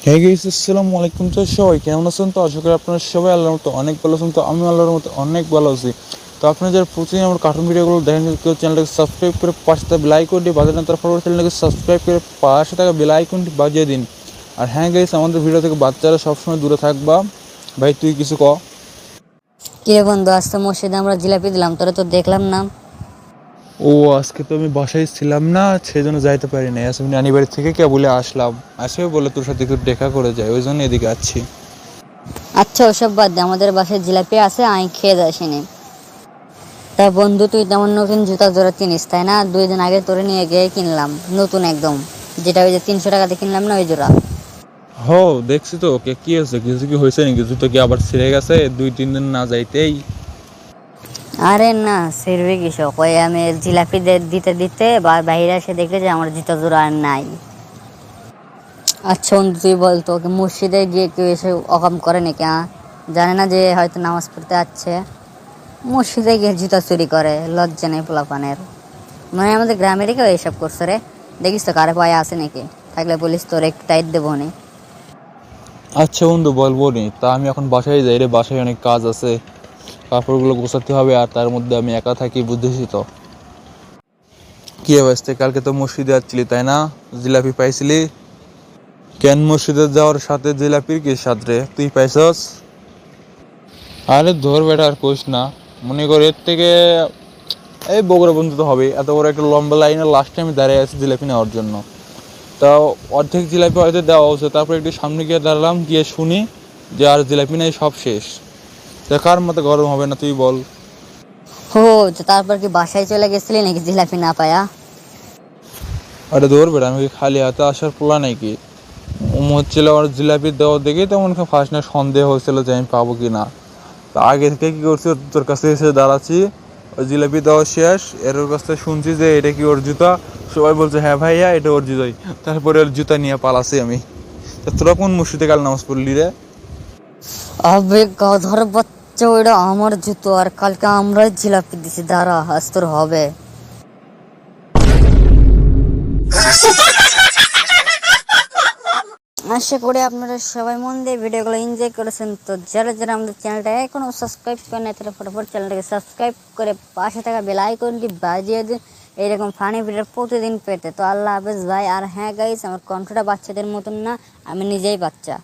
হ্যাঁ গাইস, আসসালামু আলাইকুম। তো সবাই কেমন আছেন? তো আশা করি আপনারা সবাই আল্লাহর মতো অনেক ভালো আছেন। তো আমি আল্লাহর মতো অনেক ভালো আছি। তো আপনারা যারা প্রতিদিন আমার কার্টুন ভিডিওগুলো দেখেন, কেউ চ্যানেলটাকে সাবস্ক্রাইব করে পাশে থাকা বেল আইকনটি বাজিয়ে দেন, তারপর চ্যানেলটাকে সাবস্ক্রাইব করে পাশে থাকা বেল আইকনটি বাজিয়ে দিন। আর হ্যাঁ গাইস, আমাদের ভিডিও থেকে বাচ্চারা সবসময় দূরে থাকবা। ভাই তুই কিছু ক। কিরে বন্ধু, আজ তো মসজিদে আমরা জিলাপি দিলাম, তোরা তো দেখলাম না। ও, আজকে তো আমি বাসায় ছিলাম না, সেই জন্য যাইতে পারি না। আজকে নানি বাড়ি থেকে কে বলে আসলাম, আসবে বলে তোর সাথে একটু দেখা করে যায়, ওই জন্য এদিকে আসছি। আচ্ছা ওসব বাদ দে, আমাদের বাসায় জিলাপি আছে, আমি খেয়ে যাসিনি। তা বন্ধু, তুই তেমন নতুন জুতা জোড়া কিনিস তাই না? 2 দিন আগে তোরে নিয়ে গিয়ে কিনলাম নতুন একদম, যেটা ওই যে 300 টাকাতে কিনলাম না, ওই জোড়া। হো, দেখছি তো। ওকে কি হয়েছে? কিছু কি হয়েছে নাকি? জুতো কি আবার ছিঁড়ে গেছে 2-3 দিন না যাইতেই? আরে না, সিরবি কৃষক, ওই আমি জিলাপি দিতে দিতে বা বাইরে এসে দেখলে যে আমার জুতা জোড়া আর নাই। আচ্ছা বন্ধু, তুই বলতো ওকে মসজিদে গিয়ে কেউ এসে অকাম করে নাকি? জানে না যে হয়তো নামাজ পড়তে আসছে, মসজিদে গিয়ে জুতা চুরি করে? লজ্জা নেই পোলাপানের? মানে আমাদের গ্রামেরই কেউ এসব করছে রে? দেখিস তো কারে পায়ে আছে নাকি? থাকলে পুলিশ তোর একটু টাইট দেবো নি। আচ্ছা বন্ধু, বলবো নি। তা আমি এখন বাসায় যাই রে, বাসায় অনেক কাজ আছে। কাপড়গুলো গোছাতে হবে, আর তার মধ্যে আমি একা থাকি, বুঝতেছি তো। কি অবস্থা? কালকে তো মসজিদে যাচ্ছিলি তাই না? জিলাপি পাইছিলি? কেন মসজিদে যাওয়ার সাথে জিলাপির কি সাথ রে? তুই পাইছস? আরে ধর বেটা, আর কোস না। মনে কর এর থেকে এই বগুড়া বন্ধু তো হবে, এত বড় একটা লম্বা লাইনে লাস্টে আমি দাঁড়িয়ে আছি জিলাপি নেওয়ার জন্য। তাও অর্ধেক জিলাপি হয়তো দেওয়া হচ্ছে, তারপর একটু সামনে গিয়ে দাঁড়ালাম, গিয়ে শুনি যে আর জিলাপি নেই, সব শেষ। তা কার মতো গরম হবে না, তুই বল? হো, তো তারপর কি বাসায় চলে গেছিলি নাকি জিলাপি না পায়া? আরে দৌড় বেড়া, আমি কি খালি হাতে আসার পোলা নাকি? হচ্ছিল আমার জিলাপি দেওয়া দেখেই তেমন ফার্স্ট না সন্দেহ হয়েছিল যে আমি পাবো কি না। তা আগে থেকে কি করছি, তোর কাছে এসে দাঁড়াচ্ছি, ওই জিলাপি দেওয়া শেষ, এর ওর কাছ থেকে শুনছি যে এটা কি ওর জুতা। সবাই বলছে হ্যাঁ ভাইয়া, এটা ওর জুতাই। তারপরে ওর জুতা নিয়ে পালাছি আমি। তা তোরা কোন মসজিদে কাল নামাজ পড়লি রে? আবে গাধর বাচ্চা, ওইটা আমার জুতো, আর কালকে আমরাই জিলাপি দিছি। দাঁড়া, আজ তোর হবে। আশা করি আপনারা সবাই মন দিয়ে ভিডিওগুলো এনজয় করেছেন। তো যারা যারা আমাদের চ্যানেলটা এখনো সাবস্ক্রাইব করে না, তারা ফটাফট চ্যানেলটাকে সাবস্ক্রাইব করে পাশে থাকা বেল আইকনটি বাজিয়ে দিন এইরকম ফানি ভিডিও প্রতিদিন পেতে। তো আল্লাহ হাফেজ ভাই। আর হ্যাঁ গাইস, আমার কণ্ঠটা বাচ্চাদের মতন না, আমি নিজেই বাচ্চা।